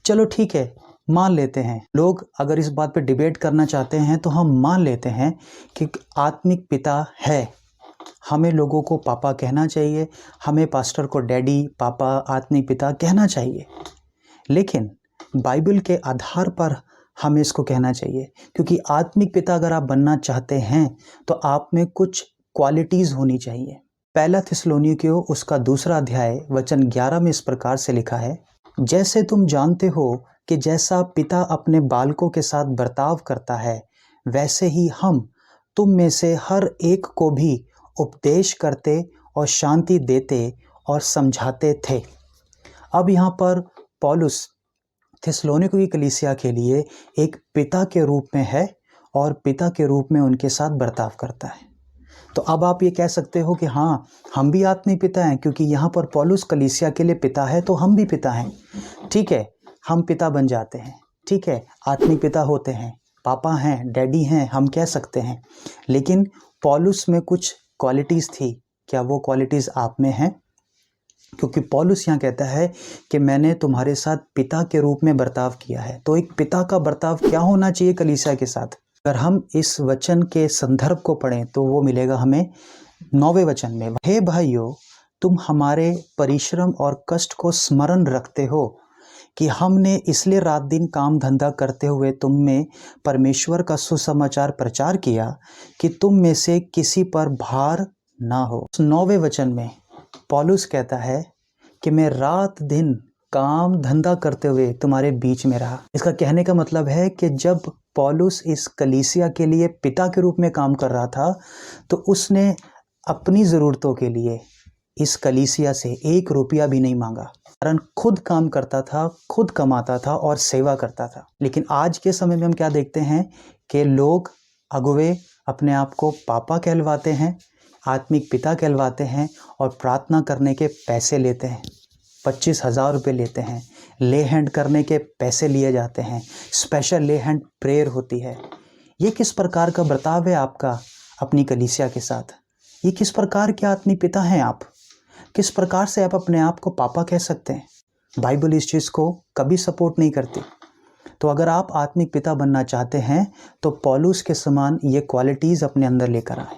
चलो ठीक है, मान लेते हैं। लोग अगर इस बात पे डिबेट करना चाहते हैं तो हम मान लेते हैं कि आत्मिक पिता है। हमें लोगों को पापा कहना चाहिए, हमें पास्टर को डैडी, पापा, आत्मिक पिता कहना चाहिए। लेकिन बाइबल के आधार पर हमें इसको कहना चाहिए, क्योंकि आत्मिक पिता अगर आप बनना चाहते हैं तो आप में कुछ क्वालिटीज़ होनी चाहिए। पहला थिस्सलुनीकियों उसका 2 अध्याय वचन 11 में इस प्रकार से लिखा है, जैसे तुम जानते हो कि जैसा पिता अपने बालकों के साथ बर्ताव करता है, वैसे ही हम तुम में से हर एक को भी उपदेश करते और शांति देते और समझाते थे। अब यहाँ पर पौलुस थिस्सलुनीकियों की कलीसिया के लिए एक पिता के रूप में है और पिता के रूप में उनके साथ बर्ताव करता है। तो अब आप ये कह सकते हो कि हाँ, हम भी आत्मिक पिता हैं, क्योंकि यहाँ पर पौलुस कलीसिया के लिए पिता है तो हम भी पिता हैं। ठीक है, हम पिता बन जाते हैं, ठीक है, आत्मिक पिता होते हैं, पापा हैं, डैडी हैं, हम कह सकते हैं। लेकिन पौलुस में कुछ क्वालिटीज़ थी, क्या वो क्वालिटीज़ आप में हैं? क्योंकि पौलुस यहाँ कहता है कि मैंने तुम्हारे साथ पिता के रूप में बर्ताव किया है। तो एक पिता का बर्ताव क्या होना चाहिए कलीसिया के साथ? अगर हम इस वचन के संदर्भ को पढ़ें तो वो मिलेगा हमें 9वें वचन में, हे भाइयों, तुम हमारे परिश्रम और कष्ट को स्मरण रखते हो कि हमने इसलिए रात दिन काम धंधा करते हुए तुम में परमेश्वर का सुसमाचार प्रचार किया कि तुम में से किसी पर भार ना हो। 9वें वचन में पौलुस कहता है कि मैं रात दिन काम धंधा करते हुए तुम्हारे बीच में रहा। इसका कहने का मतलब है कि जब पौलुस इस कलीसिया के लिए पिता के रूप में काम कर रहा था तो उसने अपनी ज़रूरतों के लिए इस कलीसिया से 1 रुपया भी नहीं मांगा, कारण खुद काम करता था, खुद कमाता था और सेवा करता था। लेकिन आज के समय में हम क्या देखते हैं कि लोग अगुवे अपने आप को पापा कहलवाते हैं, आत्मिक पिता कहलवाते हैं और प्रार्थना करने के पैसे लेते हैं। 25,000 रुपये लेते हैं, ले हैंड करने के पैसे लिए जाते हैं, स्पेशल ले हैंड प्रेयर होती है। ये किस प्रकार का बर्ताव है आपका अपनी कलीसिया के साथ? ये किस प्रकार के आत्मिक पिता हैं आप? किस प्रकार से आप अपने आप को पापा कह सकते हैं? बाइबल इस चीज़ को कभी सपोर्ट नहीं करती। तो अगर आप आत्मिक पिता बनना चाहते हैं तो पौलुस के समान ये क्वालिटीज़ अपने अंदर लेकर आए।